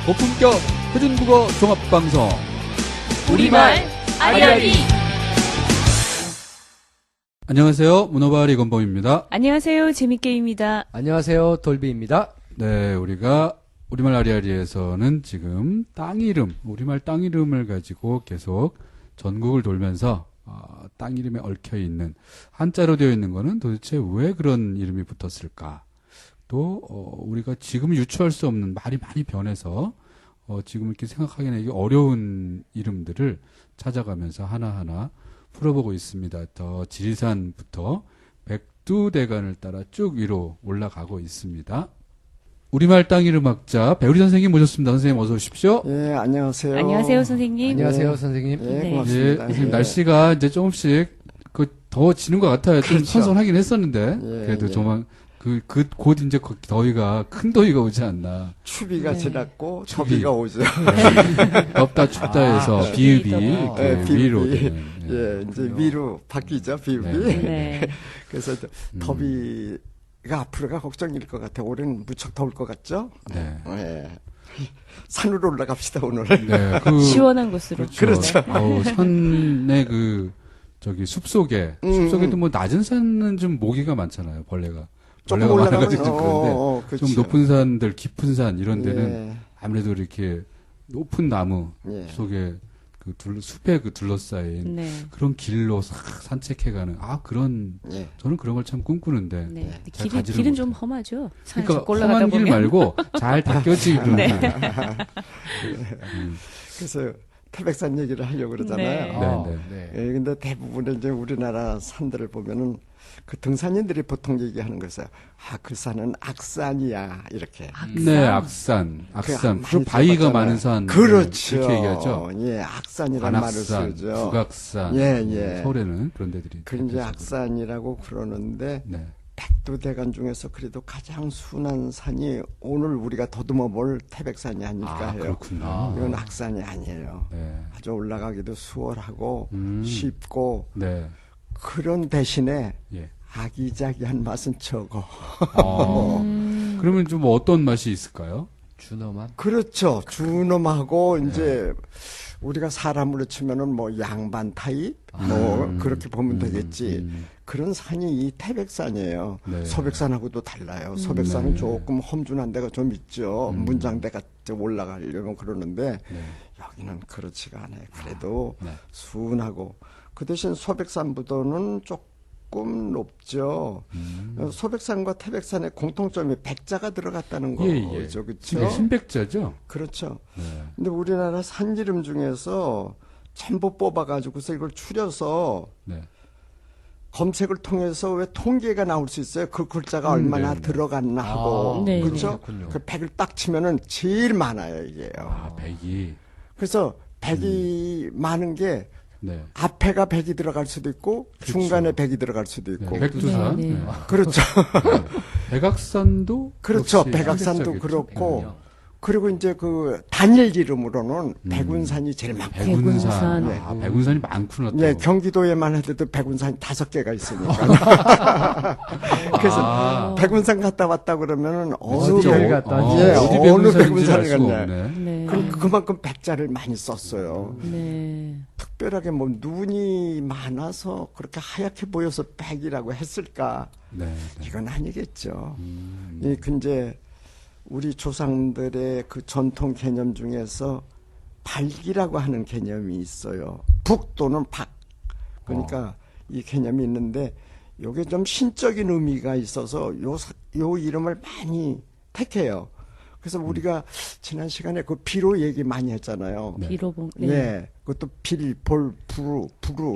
고품격 표준국어 종합방송 우리말 아리아리. 안녕하세요. 문어발이 건범입니다. 안녕하세요. 재밌게입니다. 안녕하세요. 돌비입니다. 네, 우리가 우리말 아리아리에서는 지금 땅 이름, 우리말 땅 이름을 가지고 계속 전국을 돌면서 땅 이름에 얽혀 있는 한자로 되어 있는 거는 도대체 왜 그런 이름이 붙었을까? 또 우리가 지금 유추할 수 없는 말이 많이 변해서 지금 이렇게 생각하기는 이게 어려운 이름들을 찾아가면서 하나하나 풀어보고 있습니다. 더 지리산부터 백두대간을 따라 쭉 위로 올라가고 있습니다. 우리말 땅 이름 학자 배우리 선생님 모셨습니다. 선생님 어서 오십시오. 예, 안녕하세요. 안녕하세요, 선생님. 안녕하세요, 선생님. 예, 네. 고맙습니다. 선생님 날씨가 이제 조금씩 더워지는 것 같아요. 좀 그렇죠. 선선하긴 했었는데 예, 그래도 예. 조만 곧 이제 더위가 큰 더위가 오지 않나. 추비가 네. 지났고 추비. 더비가 오죠. 덥다 춥다 해서 네. 비읍이 비읍이 이렇게 비읍이. 위로 되는. 예, 이제 위로 바뀌죠, 비읍이. 네. 네. 그래서 더비가 앞으로가 걱정일 것 같아요. 올해는 무척 더울 것 같죠? 네. 예. 산으로 올라갑시다, 오늘. 네. 시원한 곳으로. 그렇죠. 산의 숲속에도 뭐 낮은 산은 좀 모기가 많잖아요. 벌레가 조금 많아가지고 올라가면, 그런데 그렇죠. 좀 높은 산들, 깊은 산 이런 데는 예. 아무래도 이렇게 높은 나무 예. 속에 숲에 둘러싸인 네. 그런 길로 싹 산책해가는 그런 예. 저는 그런 걸 참 꿈꾸는데 네. 잘 가지를 길은 좀 못해요. 험하죠. 산에 그러니까 올라가다 험한 길 보면. 말고 잘 닦여지는 네. 그래서 태백산 얘기를 하려고 그러잖아요. 네. 네. 예, 근데 대부분의 이제 우리나라 산들을 보면은 그 등산인들이 보통 얘기하는 거죠. 그 산은 악산이야, 이렇게. 네, 악산. 많이 주로 바위가 들어봤잖아요. 많은 산. 그렇죠. 그렇게 얘기하죠. 예, 악산이라는 말을 관악산, 쓰죠. 북악산. 예, 예. 서울에는 그런 데들이. 그 이제 대표적으로. 악산이라고 그러는데 네. 백두대간 중에서 그래도 가장 순한 산이 오늘 우리가 더듬어 볼 태백산이 아닐까 해요. 그렇군요. 이건 악산이 아니에요. 네. 아주 올라가기도 수월하고 쉽고 네. 그런 대신에 예. 아기자기한 맛은 적어. 그러면 좀 어떤 맛이 있을까요? 준엄함. 그렇죠. 준엄하고 이제 우리가 사람으로 치면은 뭐 양반 타입 뭐 그렇게 보면 되겠지. 그런 산이 이 태백산이에요. 네. 소백산하고도 달라요. 소백산은 네. 조금 험준한 데가 좀 있죠. 문장대가 올라가려면 그러는데 네. 여기는 그렇지가 않아요. 그래도 네. 순하고 그 대신 소백산보다는 조금 높죠. 소백산과 태백산의 공통점이 백자가 들어갔다는 거죠. 그렇죠? 신백자죠? 그렇죠. 네. 근데 우리나라 산 이름 중에서 전부 뽑아가지고서 이걸 추려서 네. 검색을 통해서 왜 통계가 나올 수 있어요. 그 글자가 얼마나 네. 들어갔나 하고. 네. 그렇죠? 그렇군요. 그 100을 딱 치면은 제일 많아요, 이게요. 백이. 그래서 100이 많은 게 네. 앞에가 100이 들어갈 수도 있고 중간에 100이 들어갈 수도 있고. 네. 백두산. 네, 네. 네. 그렇죠. 백악산도 그렇죠. 역시 백악산도 신백자겠죠? 그렇고. 그리고 이제 그 단일 이름으로는 백운산이 제일 많고. 백운산. 백운산. 백운산이 많구나. 또. 네, 경기도에만 해도 백운산이 5개가 있으니까. 그래서 백운산 갔다 왔다 그러면은 어느 어디를 백, 갔다 왔지? 예, 어디 어느 백운산인지 알 백운산을 수가 갔냐. 없네. 네. 그만큼 백자를 많이 썼어요. 네. 특별하게 뭐 눈이 많아서 그렇게 하얗게 보여서 백이라고 했을까? 네. 네. 이건 아니겠죠. 이 근데 우리 조상들의 그 전통 개념 중에서 발기라고 하는 개념이 있어요. 북 또는 박. 그러니까 이 개념이 있는데 요게 좀 신적인 의미가 있어서 요 이름을 많이 택해요. 그래서 우리가 지난 시간에 그 비로 얘기 많이 했잖아요. 네. 비로봉. 네. 그것도 빌, 볼, 부루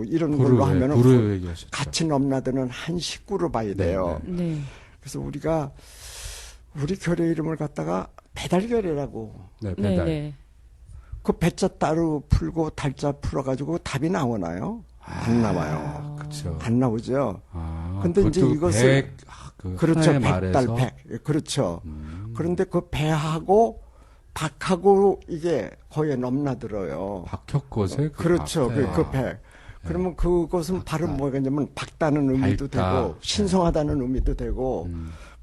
이런 부르, 걸로 하면은 부르 얘기하셨죠. 같이 넘나드는 한 식구로 봐야 돼요. 네. 그래서 우리가 우리 결의 이름을 갖다가 배달결의라고. 네, 네. 배달. 네. 그 배자 따로 풀고 달자 풀어가지고 답이 나오나요? 안 나와요. 그렇죠. 안 나오죠. 근데 그것도 이제 이것을 그렇죠. 하나의 말에서 백달 백. 그렇죠. 그런데 그 배하고 박하고 이게 거의 넘나들어요. 박혁것에 그렇죠. 박. 그 백. 그러면 그것은 발음 뭐겠냐면 밝다는 의미도 밝다. 되고 신성하다는 의미도 되고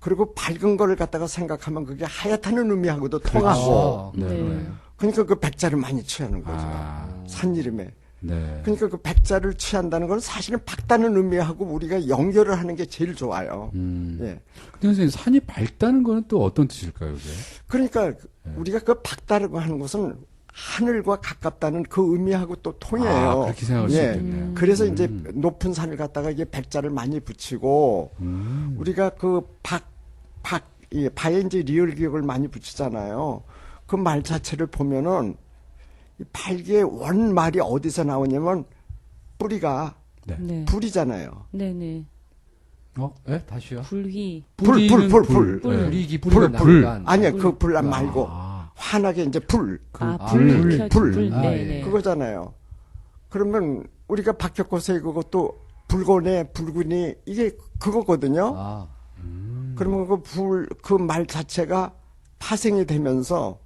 그리고 밝은 거를 갖다가 생각하면 그게 하얗다는 의미하고도 통하고. 그렇죠. 네. 네. 그러니까 그 백자를 많이 취하는 거죠. 아, 산 이름에. 네. 그러니까 그 백자를 취한다는 건 사실은 밝다는 의미하고 우리가 연결을 하는 게 제일 좋아요. 예. 근데 선생님, 산이 밝다는 거는 또 어떤 뜻일까요, 그게? 그러니까 우리가 그 밝다라고 하는 것은 하늘과 가깝다는 그 의미하고 또 통해요. 아, 그렇게 생각할 수 있겠네요. 그래서 이제 높은 산을 갖다가 이게 백자를 많이 붙이고 우리가 그 이 바에 이제 리을 기억을 많이 붙이잖아요. 그 말 자체를 보면은 이 발기의 원말이 어디서 나오냐면 뿌리가 네. 네. 불이잖아요. 네네. 네? 다시요. 불휘. 불. 불. 불. 네. 불이기 불, 불이 불. 나니까. 아니야 그 불 말고 아, 환하게 이제 불 불. 켜지, 불. 불. 아, 네네. 예. 그거잖아요. 그러면 우리가 박혁거세 그것도 불고네 불군이 이게 그거거든요. 아, 그러면 그 말 자체가 파생이 되면서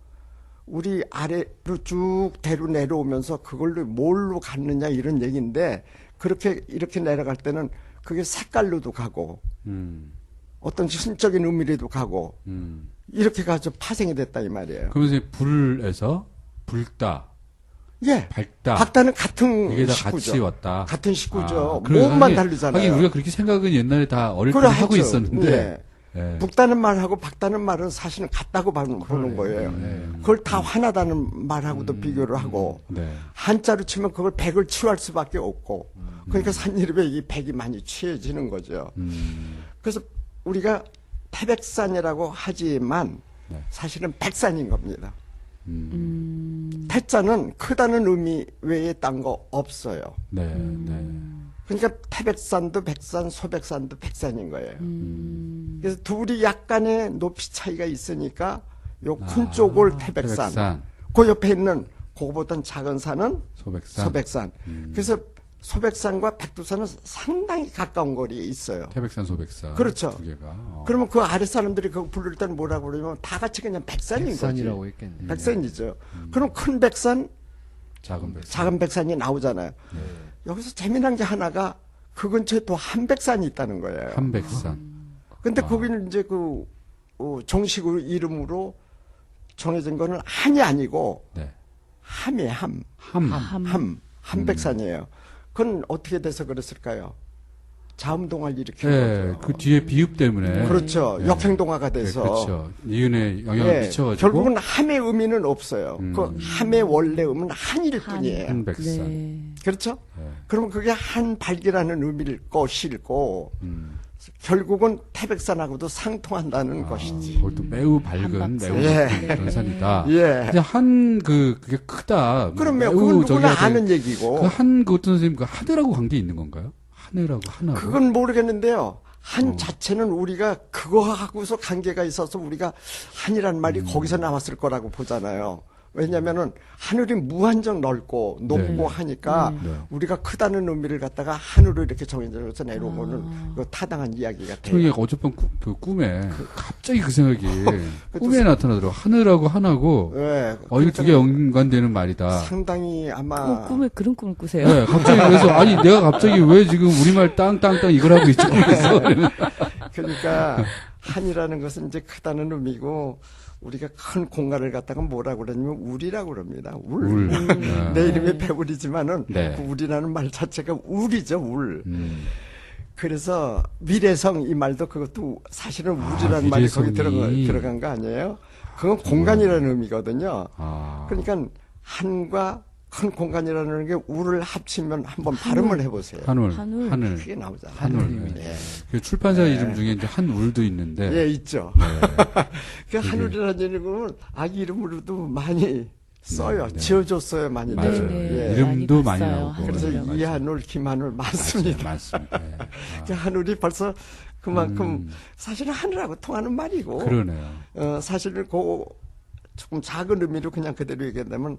우리 아래로 쭉 대로 내려오면서 그걸로 뭘로 갔느냐 이런 얘기인데 그렇게 이렇게 내려갈 때는 그게 색깔로도 가고 어떤 심적인 의미로도 가고 이렇게 가서 파생이 됐다 이 말이에요. 그러면서 불에서 붉다, 예. 밝다. 박다는 같은 이게 다 식구죠. 같이 왔다. 같은 식구죠. 그래요. 몸만 하긴- 다르잖아요. 하긴 우리가 그렇게 생각은 옛날에 다 어릴 때 그걸 하고 했죠. 있었는데. 예. 예. 북다는 말하고 박다는 말은 사실은 같다고 보는 거예요. 그걸 다 화나다는 말하고도 비교를 하고 네. 한자로 치면 그걸 백을 취할 수밖에 없고 그러니까 산 이름에 이 백이 많이 취해지는 거죠. 그래서 우리가 태백산이라고 하지만 네. 사실은 백산인 겁니다. 태자는 크다는 의미 외에 딴 거 없어요. 네. 네. 그러니까 태백산도 백산, 소백산도 백산인 거예요. 그래서 둘이 약간의 높이 차이가 있으니까 요 큰 쪽을 태백산, 태백산. 그 옆에 있는 그거보단 작은 산은 소백산. 소백산. 그래서 소백산과 백두산은 상당히 가까운 거리에 있어요. 태백산, 소백산. 그렇죠. 두 개가. 그러면 그 아래 사람들이 그거 부를 때는 뭐라고 그러냐면 다 같이 그냥 백산인 백산이라고 거지. 했겠네요. 백산이죠. 그럼 큰 백산, 작은 백산. 작은 백산이 나오잖아요. 여기서 재미난 게 하나가 그 근처에 또 한백산이 있다는 거예요. 한백산. 근데 거기는 이제 그 정식으로 이름으로 정해진 거는 한이 아니고 네. 함이에요. 함. 한백산이에요. 그건 어떻게 돼서 그랬을까요? 자음동화를 일으킨 네, 거죠. 그 뒤에 비읍 때문에. 그렇죠. 네. 역행동화가 네, 돼서. 그렇죠. 니은에 영향을 예, 미쳐가지고. 결국은 함의 의미는 없어요. 그 함의 원래 의미는 한일 뿐이에요. 한백산. 네. 그렇죠? 네. 그러면 그게 한발기라는 의미일 것이고 결국은 태백산하고도 상통한다는 것이지. 그것도 매우 밝은, 한박산. 매우 예. 높은 그런 산이다. 예. 근데 그게 크다. 그러면 매우 그건 저기가 누구나 되게- 아는 얘기고. 그 어떤 선생님, 그 하늘하고 관계 있는 건가요? 하늘하고 하나로? 그건 모르겠는데요. 한 자체는 우리가 그거하고서 관계가 있어서 우리가 한이란 말이 거기서 나왔을 거라고 보잖아요. 왜냐면은 하늘이 무한정 넓고 높고 네. 하니까 네. 우리가 크다는 의미를 갖다가 하늘로 이렇게 정해져서 내려온 거는 이거 타당한 이야기가 저희 돼요. 어젯밤 그 꿈에 갑자기 그 생각이 꿈에 나타나더라고. 하늘하고 하나고 예. 이거 두 개 연관되는 말이다. 상당히 아마 꿈에 그런 꿈을 꾸세요? 네, 갑자기 그래서 아니 내가 갑자기 왜 지금 우리말 땅땅땅 이걸 하고 있지 그래서 그러니까 한이라는 것은 이제 크다는 의미고 우리가 큰 공간을 갖다가 뭐라고 그러냐면 울이라고 그럽니다. 울. 울. 네. 내 이름이 배울이지만은 네. 그 울이라는 말 자체가 울이죠, 울. 그래서 미래성 이 말도 그것도 사실은 울이라는 말이 거기 미래성이. 들어간 거 아니에요? 그건 공간이라는 의미거든요. 아, 그러니까 한과 큰 공간이라는 게 울을 합치면 한번 발음을 해보세요. 한울, 한울. 하늘, 그게 나오잖아요. 한울. 예. 그 출판사 이름 중에 이제 한울도 있는데 예, 있죠. 그 한울이라는 이름은 아기 이름으로도 많이 써요. 네, 네. 지어줬어요, 많이. 맞아요. 네, 예. 이름도 많이 많이 봤어요. 나오고. 그래서 한울이요. 맞아요. 이한울, 김한울 많습니다. 맞습니다. 예. 그 한울이 벌써 그만큼 사실은 하늘하고 통하는 말이고. 그러네요. 사실은 그 조금 작은 의미로 그냥 그대로 얘기한다면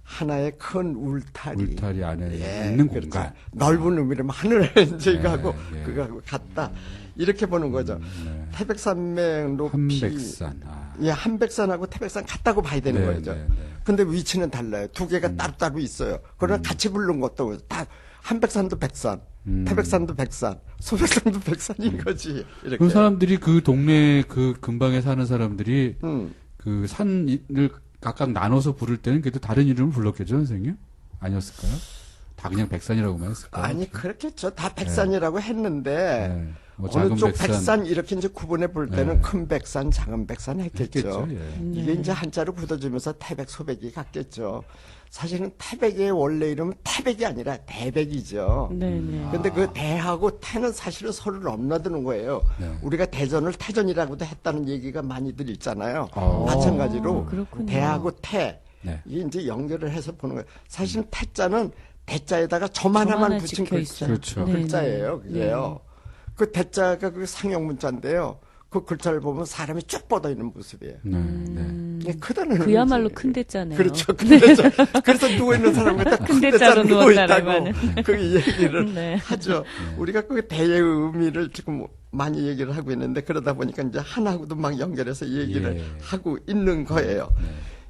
하나의 큰 울타리. 안에 예, 있는 그렇죠. 공간. 넓은 의미로 하늘을 이제 이거하고 예. 그거하고 같다. 이렇게 보는 거죠. 네. 태백산맥 높이. 한백산. 예, 한백산하고 태백산 같다고 봐야 되는 네, 거죠. 네, 네. 근데 위치는 달라요. 두 개가 따로따로 있어요. 그러나 같이 부른 것도 다 한백산도 백산, 태백산도 백산, 소백산도 백산인 거지. 이렇게. 그 사람들이 그 동네 그 근방에 사는 사람들이 음. 그 산을 각각 나눠서 부를 때는 그래도 다른 이름을 불렀겠죠, 선생님? 아니었을까요? 다 그냥 백산이라고만 했을까요? 아니 그렇겠죠. 다 백산이라고 했는데 네. 뭐 어느 작은 쪽 백산 이렇게 이제 구분해 볼 때는 네. 큰 백산, 작은 백산 했겠죠. 예. 이게 이제 한자로 굳어지면서 태백, 소백이 같겠죠. 사실은 태백의 원래 이름은 태백이 아니라 대백이죠. 네네. 근데 그 대하고 태는 사실은 서로 넘나드는 거예요. 네. 우리가 대전을 태전이라고도 했다는 얘기가 많이들 있잖아요. 어. 마찬가지로 그렇군요. 대하고 태 네. 이게 이제 연결을 해서 보는 거예요. 사실은 태자는 대자에다가 점 하나만 하나 붙인 찍혀 글자, 있어요. 그렇죠. 네, 글자예요. 네. 그게요. 그 대자가 그 상형 문자인데요. 그 글자를 보면 사람이 쭉 뻗어 있는 모습이에요. 네. 네. 이게 크다는 그야말로 의미지. 큰 대자네요. 그렇죠. 큰 대자. 그래서 누워있는 사람은 다큰 대자로 대자로 누워있다고 누웠다라고 그 얘기를 네. 하죠. 우리가 그 대의 의미를 지금 많이 얘기를 하고 있는데 그러다 보니까 이제 하나하고도 막 연결해서 얘기를 예. 하고 있는 거예요.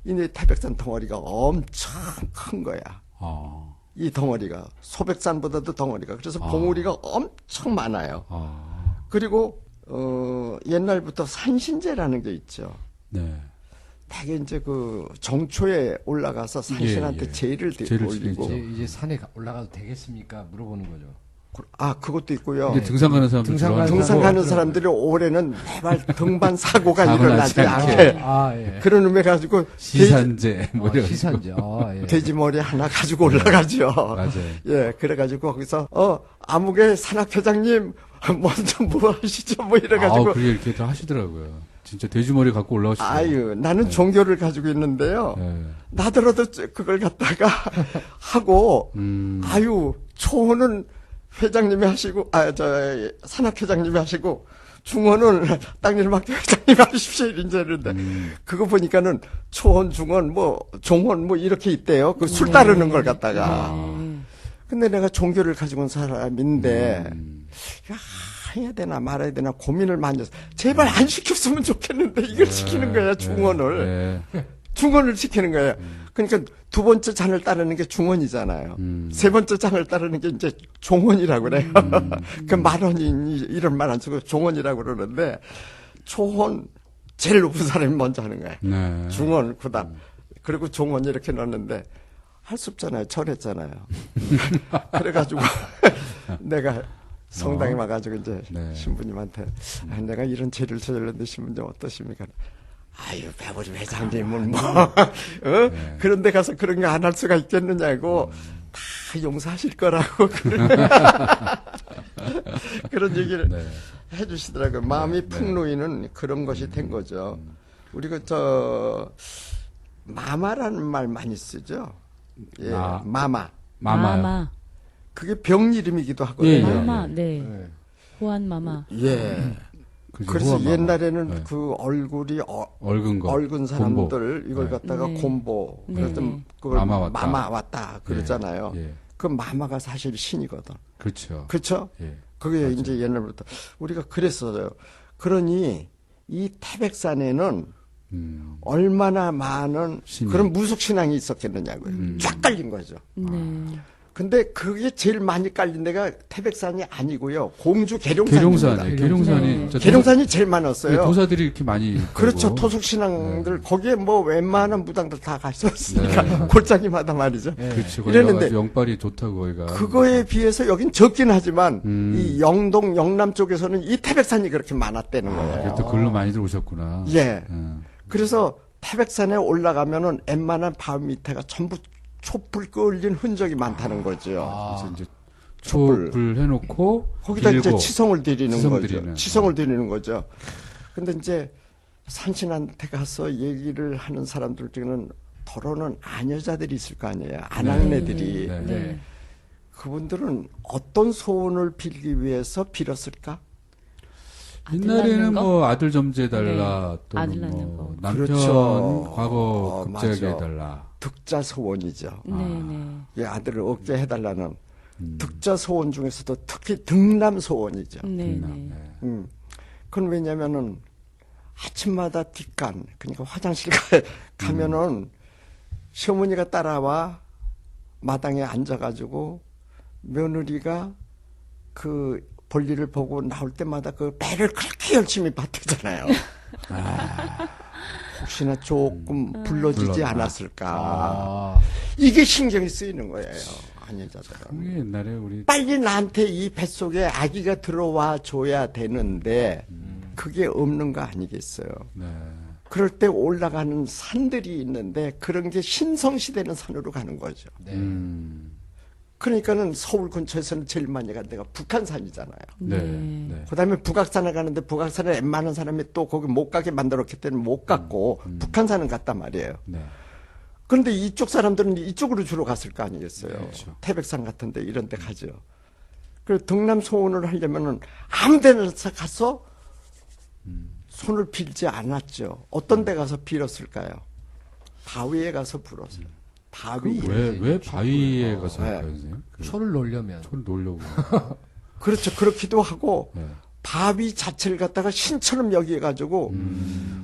이 태백산 덩어리가 엄청 큰 거야. 아. 이 덩어리가 소백산보다도 덩어리가 그래서 봉우리가 엄청 많아요. 아. 그리고 옛날부터 산신제라는 게 있죠. 네. 되게 이제 그 정초에 올라가서 산신한테 예. 제의를 제의를 올리고 이제 산에 올라가도 되겠습니까? 물어보는 거죠. 그것도 있고요. 이제 등산 가는 사람들 등산 가는 좋아하는 등산 사람들. 가는 사람들이 올해는 제발 등반 사고가 사고 일어나지 나지 않게 예. 그런 의미 가지고 시산제 뭐 이런 시산제. 예. 돼지 머리 하나 가지고 올라가죠. 맞아요. 예, 그래가지고 거기서 아무개 산악회장님 먼저 뭐 하시죠? 뭐 이래가지고 그게 이렇게 다 하시더라고요. 진짜 돼지머리 갖고 올라오시더라고요. 아유, 나는 종교를 가지고 있는데요. 네. 나더라도 그걸 갖다가 하고, 아유, 초원은 회장님이 하시고, 산악회장님이 하시고, 중원은 땅일막 회장님이 하십시오. 이제 이런데. 그거 보니까는 초원, 중원, 종원 이렇게 있대요. 그 술 따르는 걸 갖다가. 근데 내가 종교를 가지고 온 사람인데, 해야 되나 말아야 되나 고민을 많이 해서 제발 안 시켰으면 좋겠는데 이걸 시키는 거야 중원을 중원을 시키는 거예요. 그러니까 두 번째 장을 따르는 게 중원이잖아요. 세 번째 장을 따르는 게 이제 종원이라고 그래요. 그 만원이 이런 말 안 쓰고 종원이라고 그러는데 초원 제일 높은 사람이 먼저 하는 거예요. 네. 중원 그다음 그리고 종원 이렇게 넣었는데 할 수 없잖아요. 절했잖아요. 그래가지고 내가 성당에 와가지고 이제 네. 신부님한테 내가 이런 죄를 저질렀는데 신부님 어떠십니까? 아유 배우리 회장님은 뭐 그런 데 가서 그런 거 안 할 수가 있겠느냐고 다 용서하실 거라고 그런 얘기를 네. 해주시더라고요. 마음이 푹 놓이는 그런 것이 된 거죠. 우리가 마마라는 말 많이 쓰죠. 예, 마마. 마마. 그게 병 이름이기도 예, 하거든요. 예. 마마. 네. 호환 마마. 예. 그죠, 그래서 후원마마. 옛날에는 네. 그 얼굴이 얼근 거. 얼근 사람들 이걸 네. 갖다가 네. 곰보 네. 그래서 네. 그걸 마마 왔다. 마마 왔다 그러잖아요. 예. 그 마마가 사실 신이거든. 그렇죠. 그렇죠? 예. 그게 맞아요. 이제 옛날부터 우리가 그랬어요. 그러니 이 태백산에는 얼마나 많은 신이. 그런 무속 신앙이 있었겠느냐고요. 쫙 깔린 거죠. 네. 근데 그게 제일 많이 깔린 데가 태백산이 아니고요. 공주 계룡산입니다. 계룡산이. 계룡산이. 네. 저 계룡산이 제일 도- 많았어요. 도사들이 이렇게 많이. 그렇죠. 가고. 토속 신앙들 거기에 뭐 웬만한 무당들 다 가셨으니까 네. 골짜기마다 말이죠. 그렇죠. 거기가 이랬는데 아주 영빨이 좋다고 거기가. 그거에 비해서 여긴 적긴 하지만 음. 이 영동 영남 쪽에서는 이 태백산이 그렇게 많았다는 거예요. 그래도 글로 많이들 오셨구나. 예. 예. 그래서 태백산에 올라가면은 웬만한 밤 밑에가 전부 촛불 끌린 흔적이 많다는 거죠. 그래서 이제 촛불. 촛불 해놓고 거기다 이제 빌고. 치성을 드리는 치성 거죠. 드리는. 치성을 드리는 거죠. 근데 이제 산신한테 가서 얘기를 하는 사람들 중에는 더러는 아녀자들이 있을 거 아니에요. 아낙네들이. 네. 네. 그분들은 어떤 소원을 빌기 위해서 빌었을까? 아들 옛날에는 낳는 거? 뭐 아들 점지해달라 네. 아들 또는 낳는 뭐 거. 남편 그렇죠. 과거 급제하게 맞아. 해달라. 득자 소원이죠. 네네. 이 아들을 얻게 해달라는 득자 소원 중에서도 특히 등남 소원이죠. 네네. 그건 왜냐면은 아침마다 뒷간, 그러니까 화장실 가면은 시어머니가 따라와 마당에 앉아가지고 며느리가 그 볼일을 보고 나올 때마다 그 배를 그렇게 열심히 받들잖아요. 혹시나 조금 불러지지 불렀나. 않았을까. 아, 이게 신경이 쓰이는 거예요. 안여자들은. 그게 옛날에 우리 빨리 나한테 이 뱃속에 아기가 들어와 줘야 되는데 그게 없는 거 아니겠어요. 네. 그럴 때 올라가는 산들이 있는데 그런 게 신성시대는 산으로 가는 거죠. 네. 그러니까는 서울 근처에서는 제일 많이 간 데가 북한산이잖아요. 네. 네. 네. 그다음에 북악산을 가는데 북악산에 웬만한 사람이 또 거기 못 가게 만들었기 때문에 못 갔고 북한산은 갔단 말이에요. 네. 그런데 이쪽 사람들은 이쪽으로 주로 갔을 거 아니겠어요. 그렇죠. 태백산 같은데 이런 데 가죠. 그리고 등남 소원을 하려면은 아무 데나 가서 손을 빌지 않았죠. 어떤 데 가서 빌었을까요? 바위에 가서 빌었어요. 바위. 왜 바위에 가서 네. 할까요, 선생님? 그 초를 놀려면. 초를 놓으려고. 그렇죠. 그렇기도 하고 네. 바위 자체를 갖다가 신처럼 여기해가지고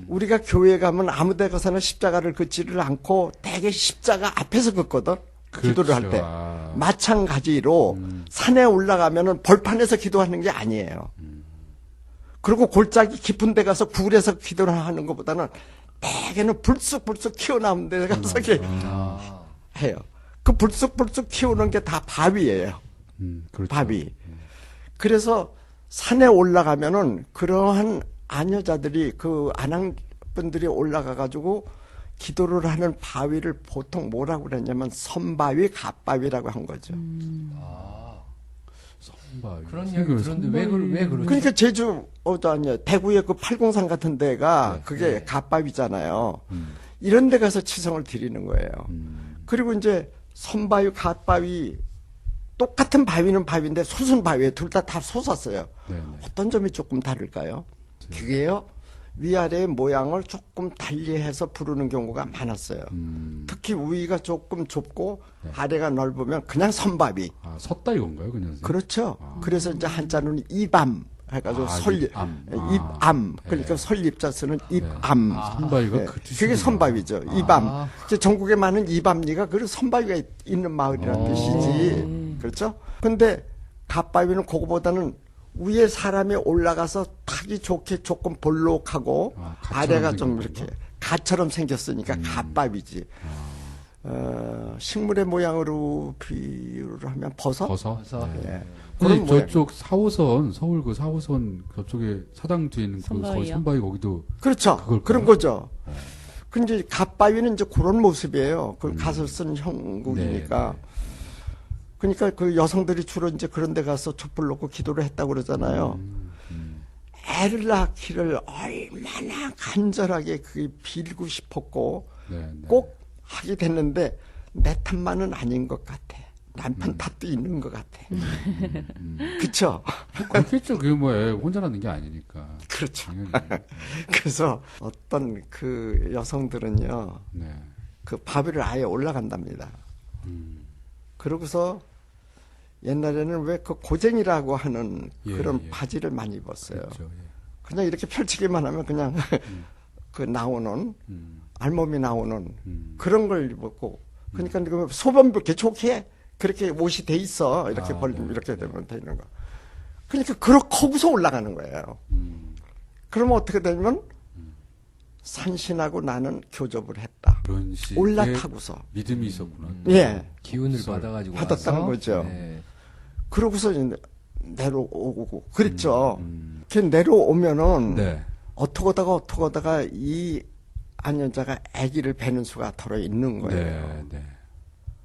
우리가 교회 가면 아무 데 가서나 십자가를 긋지를 않고 대개 십자가 앞에서 긋거든. 기도를 할 때. 아. 마찬가지로 산에 올라가면은 벌판에서 기도하는 게 아니에요. 그리고 골짜기 깊은 데 가서 굴에서 기도를 하는 것보다는 대개는 불쑥불쑥 튀어나온 데 가서 아, 해요. 그 불쑥불쑥 튀어오는 게 다 바위예요. 그렇죠. 바위. 그래서 산에 올라가면은 그러한 아녀자들이 그 안항분들이 올라가가지고 기도를 하는 바위를 보통 뭐라고 그랬냐면 선바위, 갓바위라고 한 거죠. 선바위. 그런 이야기 들었는데 왜 그러죠? 그러니까 제주 아니야 대구의 그 팔공산 같은 데가 네. 그게 네. 갓바위잖아요. 이런 데 가서 치성을 드리는 거예요. 그리고 이제 선바위, 갓바위 똑같은 바위는 바위인데 솟은 바위에 둘 다 솟았어요. 네, 네. 어떤 점이 조금 다를까요? 그게요. 위아래의 모양을 조금 달리해서 부르는 경우가 많았어요. 특히 위가 조금 좁고 아래가 넓으면 그냥 선바위. 아, 섰다 이건가요, 그냥? 선생님? 그렇죠. 그래서 이제 한자는 이밤 해가지고 아, 설립, 입암. 입암. 그러니까 설립자 쓰는 입암. 선바위가 네. 그 뜻이. 그게 선바위죠. 이밤. 이제 전국에 많은 이밤리가 그 선바위가 있는 마을이라는 뜻이지. 그렇죠? 근데 갓바위는 그거보다는 위에 사람이 올라가서 타기 좋게 조금 볼록하고 아, 갓처럼 아래가 좀 생긴 이렇게 갓처럼 생겼으니까 갓바위지. 식물의 모양으로 비유를 하면 버섯? 버섯. 네. 예. 근데 그런 모양. 저쪽 4호선, 서울 그 4호선 저쪽에 사당 뒤에 있는 그 선바위요? 선바위 거기도 그렇죠. 그걸까요? 그런 거죠. 근데 갓바위는 이제 그런 모습이에요. 그 갓을 쓴 형국이니까. 네, 그러니까 그 여성들이 주로 이제 그런 데 가서 촛불 놓고 기도를 했다고 그러잖아요. 애를 낳기를 얼마나 간절하게 그게 빌고 싶었고 네, 네. 꼭 하게 됐는데 내 탓만은 아닌 것 같아. 남편 탓도 있는 것 같아. 그쵸? 그렇겠죠. 그게 뭐 애 혼자 낳는 게 아니니까. 그렇죠. 당연히. 그래서 어떤 그 여성들은요, 네. 그 바위를 아예 올라간답니다. 그러고서 옛날에는 왜 그 고쟁이라고 하는 예, 그런 예. 바지를 많이 입었어요. 그렇죠. 예. 그냥 이렇게 펼치기만 하면 그냥 그 나오는 알몸이 나오는 그런 걸 입었고, 그러니까 그 소변 붓기 좋게 그렇게 옷이 돼 있어. 이렇게 아, 벌리면 네. 이렇게 되면 되는 거. 그러니까 그렇고서 올라가는 거예요. 그러면 어떻게 되냐면 산신하고 나는 교접을 했다. 그런 식의 올라타고서. 믿음이 있었구나. 예. 기운을 썰. 받아가지고 받았다는 와서, 거죠. 네. 그러고서 이제 내려오고 그랬죠. 그 내려오면은 네. 어떡하다가 이 안연자가 아기를 베는 수가 덜어 있는 거예요. 네, 네.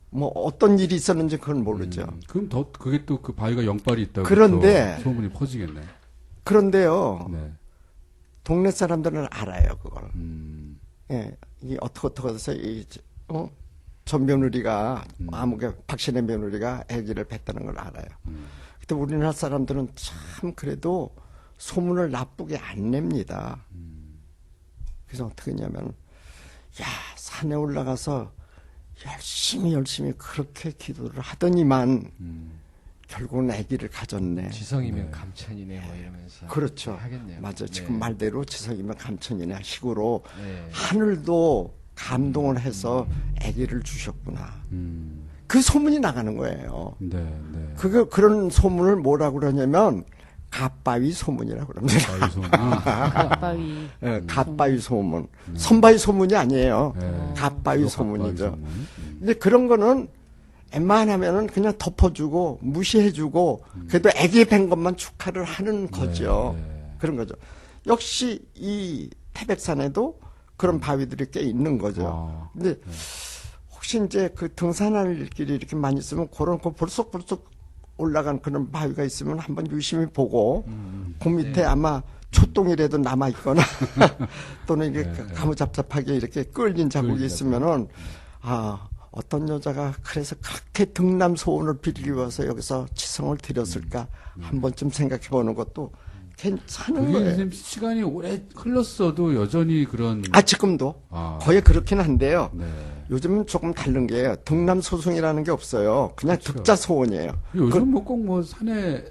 뭐 어떤 일이 있었는지 그건 모르죠. 그럼 더 그게 또 그 바위가 영빨이 있다고 그런데 또 소문이 퍼지겠네. 그런데요, 네. 동네 사람들은 알아요 그걸. 예, 이 어떻게 해서 전 며느리가 아무게 박신혜 며느리가 아기를 뱄다는 걸 알아요. 근데 우리나라 사람들은 참 그래도 소문을 나쁘게 안 냅니다. 그래서 어떻게 했냐면, 야, 산에 올라가서 열심히 그렇게 기도를 하더니만, 결국은 아기를 가졌네. 지성이면 감천이네 뭐 이러면서. 그렇죠. 하겠네요. 맞아요. 네. 지금 말대로 지성이면 감천이네 식으로 네. 하늘도 감동을 해서 아기를 주셨구나. 그 소문이 나가는 거예요. 네, 네. 그런 소문을 뭐라고 그러냐면 갓바위 소문이라고 그럽니다. 바위 소문. 갓바위. 예, 갓바위 소문. 선바위 소문이 아니에요. 네. 갓바위 갓바위 소문이죠. 소문. 근데 그런 거는 웬만하면은 그냥 덮어주고 무시해주고 그래도 애기 뵌 것만 축하를 하는 거죠. 네. 그런 거죠. 역시 이 태백산에도 그런 바위들이 꽤 있는 거죠. 아, 근데 혹시 이제 그 등산할 길이 이렇게 많이 있으면 그런 거 벌썩 올라간 그런 바위가 있으면 한번 유심히 보고 그 밑에 아마 초똥이라도 남아 있거나 또는 이렇게 가무잡잡하게 이렇게 끌린 자국이 끌린 있으면은 아 어떤 여자가 그래서 그렇게 등남 소원을 빌기 위해서 여기서 치성을 드렸을까 한 번쯤 생각해 보는 것도 괜찮은 그게 거예요. 선생님 시간이 오래 흘렀어도 여전히 그런. 아 지금도 아, 거의 그렇긴 한데요. 네. 요즘은 조금 다른 게요. 등남 소송이라는 게 없어요. 그냥 그렇죠. 득자 소원이에요. 요즘 뭐 꼭 뭐 산에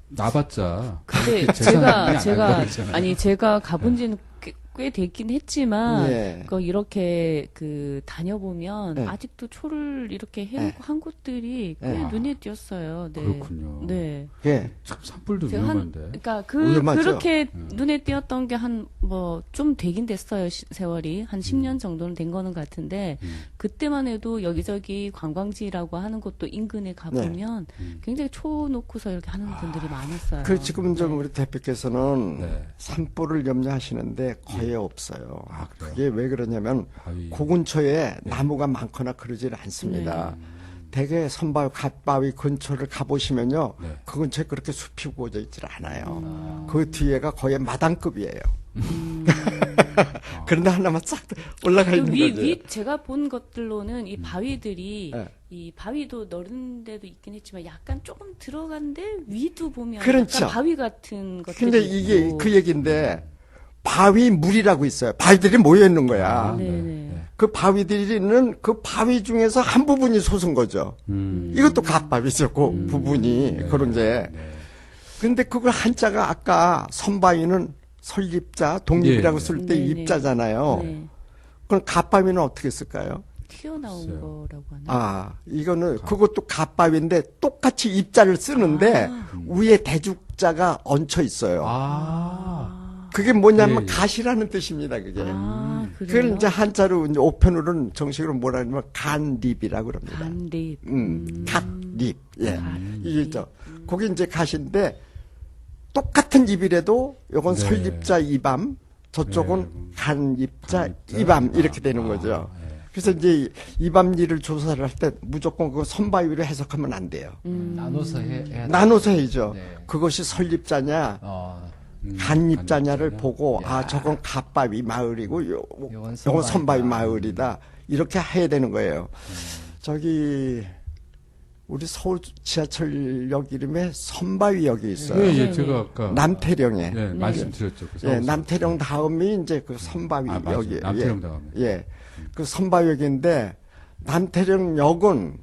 나봤자. 근데 재산이 안 제가 나가잖아요. 아니 제가 가본 지는 꽤 됐긴 했지만 예. 이렇게 그 다녀보면 네. 아직도 초를 이렇게 해놓고 네. 한 곳들이 꽤 네. 눈에 띄었어요. 네. 그렇군요. 네. 예. 참 산불도 제가 위험한데. 그러니까 위험하죠. 그렇게 눈에 띄었던 게 한 뭐 좀 되긴 됐어요. 세월이 한 10년 정도는 된 거는 같은데 그때만 해도 여기저기 관광지라고 하는 곳도 인근에 가보면 굉장히 초 놓고서 이렇게 하는 분들이 많았어요. 그 지금 좀 네. 우리 대표께서는 네. 산불을 염려하시는데 거의 없어요. 아, 그래요? 그게 왜 그러냐면 바위. 그 근처에 나무가 많거나 그러질 않습니다. 대개 선바위, 갓바위 근처를 가보시면요. 네. 그 근처에 그렇게 숲이 우거져 있질 않아요. 그 뒤에가 거의 마당급이에요. 그런데 하나만 싹 올라가 있는 거죠. 제가 본 것들로는 이 바위들이 네. 이 바위도 넓은 데도 있긴 했지만 약간 조금 들어간데 위도 보면 그렇죠. 약간 바위 같은 것들이 근데 이게 있고. 그 얘기인데 바위 물이라고 있어요. 바위들이 모여 있는 거야. 네네. 그 바위들이 있는 그 바위 중에서 한 부분이 솟은 거죠. 이것도 갓바위죠. 그 부분이 그런 게. 근데 그걸 한자가 아까 선바위는 설립자, 독립이라고 네. 쓸 때 네네. 입자잖아요. 네. 그럼 갓바위는 어떻게 쓸까요? 튀어나온 글쎄요. 거라고 하나? 아, 이거는 그것도 갓바위인데 똑같이 입자를 쓰는데 위에 대죽자가 얹혀 있어요. 아. 그게 뭐냐면 예, 예. 갓이라는 뜻입니다. 그게. 아, 그걸 그래요? 이제 한자로 이제 오편으로는 정식으로 뭐라 하냐면 간립이라고 그럽니다. 간립. 갓립. 예. 갓립. 이게 저 거기 이제 갓인데 똑같은 입이라도 요건 네. 설립자 이밤, 저쪽은 네. 간입자 간입자, 이밤 이밤. 이렇게 되는 거죠. 네. 그래서 이제 이밤리를 조사를 할 때 무조건 그 선바위로 해석하면 안 돼요. 나눠서 해야 나눠서 해야죠. 네. 그것이 설립자냐, 어, 간입자냐를 간입자냐. 보고 야. 아 저건 갓바위 마을이고 요건 요건 선바위다. 선바위 마을이다 이렇게 해야 되는 거예요. 저기 우리 서울 지하철역 이름에 선바위역이 있어요. 예, 예, 네네. 제가 아까. 남태령에. 예, 말씀드렸죠. 그 예, 사무소. 남태령 다음이 이제 그 선바위역이에요. 맞아요. 남태령 다음에. 예. 그 선바위역인데 남태령역은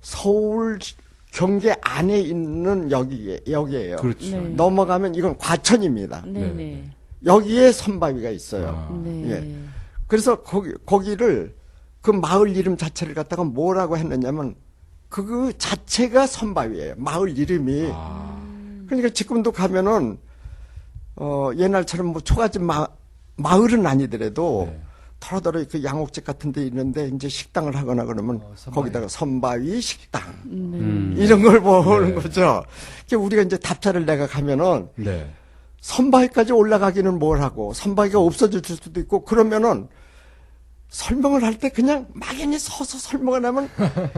서울 경계 안에 있는 역이에요. 그렇죠. 네. 넘어가면 이건 과천입니다. 네네. 여기에 선바위가 있어요. 아. 네. 예. 그래서 거기를 그 마을 이름 자체를 갖다가 뭐라고 했느냐면 그 자체가 선바위예요. 마을 이름이. 아. 그러니까 지금도 가면은 옛날처럼 뭐 초가집 마을은 아니더라도 네. 더러더러 그 양옥집 같은 데 있는데 이제 식당을 하거나 그러면 선바위. 거기다가 선바위 식당 네. 이런 걸 보는 네. 거죠. 그러니까 우리가 이제 답차를 내가 가면은 네. 선바위까지 올라가기는 뭘 하고 선바위가 없어질 수도 있고 그러면은 설명을 할 때 그냥 막연히 서서 설명을 하면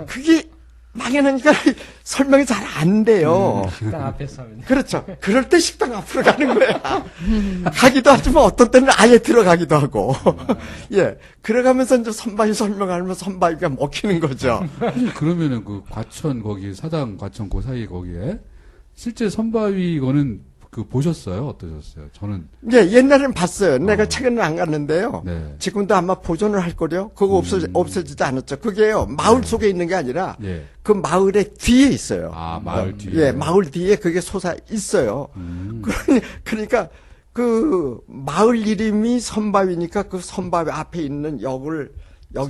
그게 막연하니까 설명이 잘 안 돼요. 식당 앞에서 하면 그렇죠. 그럴 때 식당 앞으로 가는 거야. 가기도 하지만 어떤 때는 아예 들어가기도 하고. 예. 그래가면서 이제 선바위 설명하면 선바위가 먹히는 거죠. 사실 그러면은 그 과천 거기 사당 과천 그 사이 거기에 실제 선바위 거는 그 보셨어요? 어떠셨어요? 저는 예, 옛날에는 봤어요. 내가 최근에는 안 갔는데요. 네. 지금도 아마 보존을 할 거요. 그거 없어지지 않았죠. 그게요. 마을 속에 있는 게 아니라 예. 그 마을의 뒤에 있어요. 아, 마을 뒤에. 예, 마을 뒤에 그게 솟아 있어요. 그러니까 그 마을 이름이 선바위니까 그 선바위 앞에 있는 역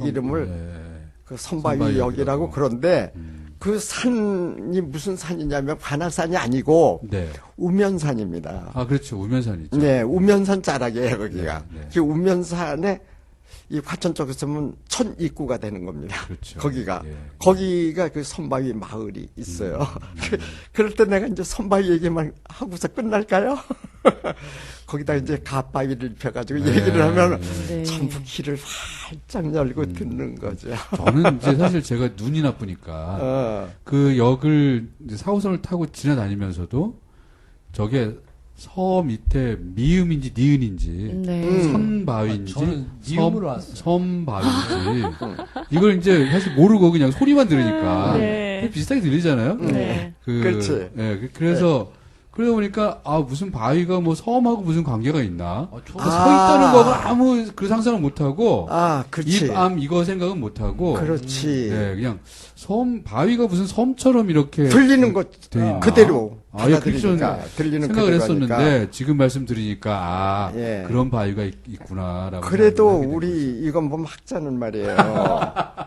이름을 네. 그 선바위역이라고 그런데 그 산이 무슨 산이냐면 관악산이 아니고 네. 우면산입니다. 아, 그렇죠. 우면산이죠. 네, 우면산 자락이에요, 거기가. 네, 네. 그 우면산에 이 과천 쪽에서 보면 천 입구가 되는 겁니다. 그렇죠. 거기가. 예. 거기가 그 선바위 마을이 있어요. 그럴 때 내가 이제 선바위 얘기만 하고서 끝날까요? 거기다 이제 갓바위를 입혀가지고 네. 얘기를 하면 네. 전부 귀를 활짝 열고 듣는 거죠. 저는 이제 사실 제가 눈이 나쁘니까 어. 그 역을 이제 4호선을 타고 지나다니면서도 저게 서 밑에 미음인지 니은인지 네. 선바위인지 저는 니음으로 왔어요. 섬바위인지 이걸 이제 사실 모르고 그냥 소리만 들으니까 네. 비슷하게 들리잖아요. 네. 그렇지. 그래서 그러다 보니까 아 무슨 바위가 뭐 섬하고 무슨 관계가 있나? 저 서 있다는 거는 아무 그 상상을 못 하고 아, 그렇지. 입암 이거 생각은 못 하고 그렇지. 네, 그냥 섬 바위가 무슨 섬처럼 이렇게 들리는 것 돼 있나? 그대로 아, 예, 받아들이니까 들리는 생각을 그대로 했었는데 하니까. 지금 말씀 들으니까 아 예. 그런 바위가 있구나라고 그래도 생각을 하게 된 우리 거죠. 이건 뭐 학자는 말이에요.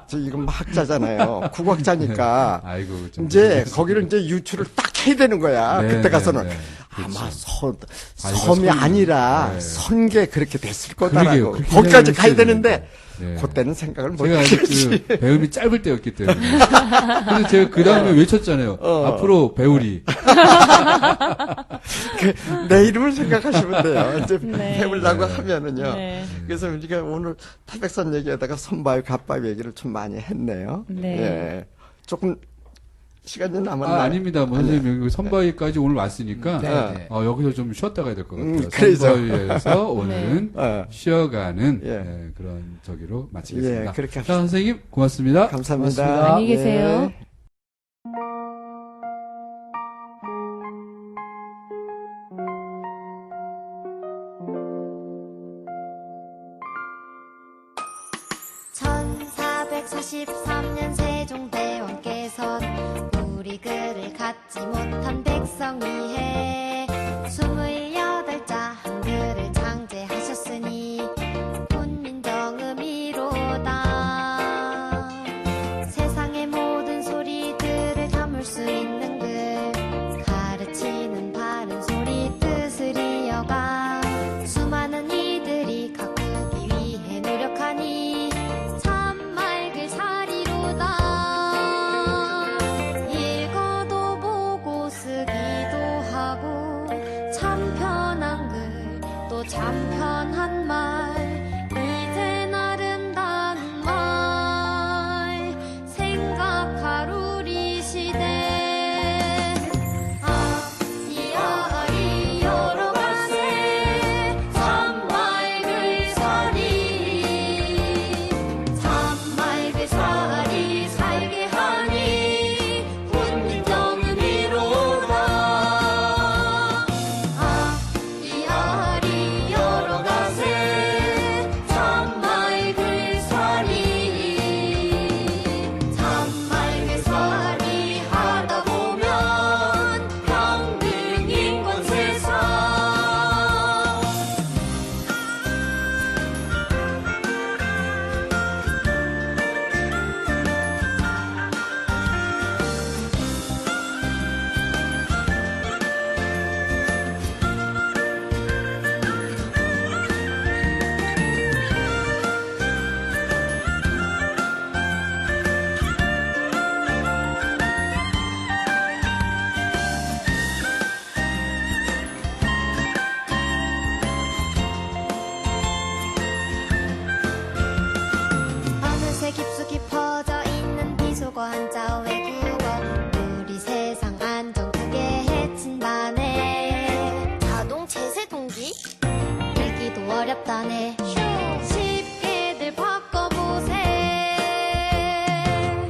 저 이건 뭐 학자잖아요. 국악자니까 아이고 좀 이제 모르겠습니다. 거기를 이제 유추를 딱 해야 되는 거야. 네, 그때 가서는 네, 네. 그렇죠. 아마 바위가 섬이 섬이- 아니라 네. 선계 그렇게 됐을 그러게요. 거다라고. 그렇게 거기까지 생각을 가야 했어야 되는데 네. 그때는 생각을 못 제가 아직 했지. 그 배움이 짧을 때였기 때문에 그래서 제가 그 다음에 외쳤잖아요. 앞으로 배우리. 내 이름을 생각하시면 돼요. 이제 네. 배우려고 하면은요. 네. 그래서 우리가 오늘 태백산 얘기하다가 선바위, 갓바위 얘기를 좀 많이 했네요. 네. 예. 조금 시간이 남았나요? 아닙니다. 뭐 선생님 여기 선바위까지 오늘 왔으니까 네, 네. 여기서 좀 쉬었다 가야 될 것 같아요. 그래서. 선바위에서 오늘은 어. 쉬어가는 예. 그런 저기로 마치겠습니다. 예, 그렇게 자, 합시다. 선생님 고맙습니다. 감사합니다. 고맙습니다. 안녕히 계세요. 예. (1443년) 세종대왕께서 우리 글을 갖지 못한 백성 위해 28자 한글을 창제하셨으니 훈민정음이로다. 세상의 모든 소리들을 담을 수 있는 글, 가르치는 바른 소리 뜻을 이어가 수많은 이들이 가꾸기 위해 노력하니 참 맑을 사리로다. 읽어도 보고 쓰기도 하고 참 편한 글 또 참 편한 말, 이젠 아름다운 말 생각할 우리 시대. 아이아이 여러 가세 참 맑을 사리, 참 맑을 사리 살게 하니 훈민정음이로다. 아이아리 여러 가세 참 맑을 사리, 참 맑을 사리 하다 보면 평등 인권 세상. 어느새 깊숙이 퍼져 있는 비속어 한자 외국어, 우리 세상 안정 크게 해친다네. 자동 제세 동기 읽기도 어렵다네. 쉽게들 바꿔보세.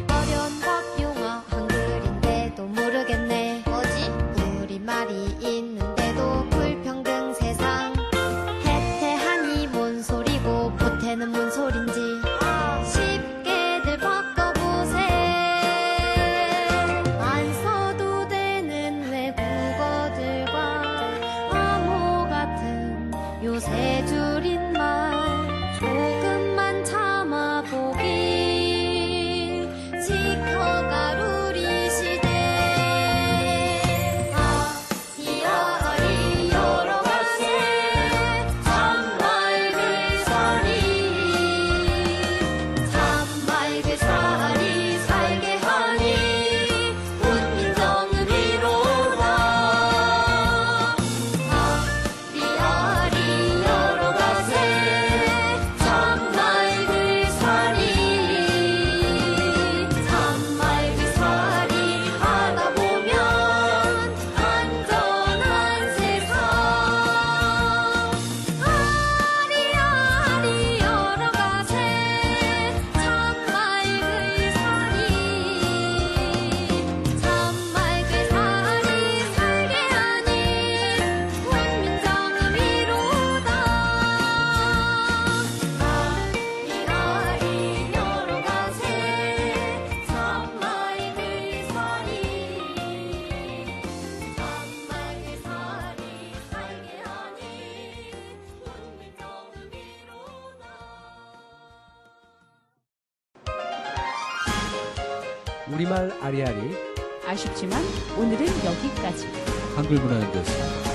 어려운 법용어 한글인데도 모르겠네. 뭐지? 우리말이 있는데도 불평등 세상. 해태하니 뭔 소리고 보태는 뭔 소린지 쉽게들 바꿔보세. 안 써도 되는 외국어들과 암호 같은 요새 줄임말 우리말 아리아리 아쉽지만 오늘은 여기까지. 한글문화연대였습니다.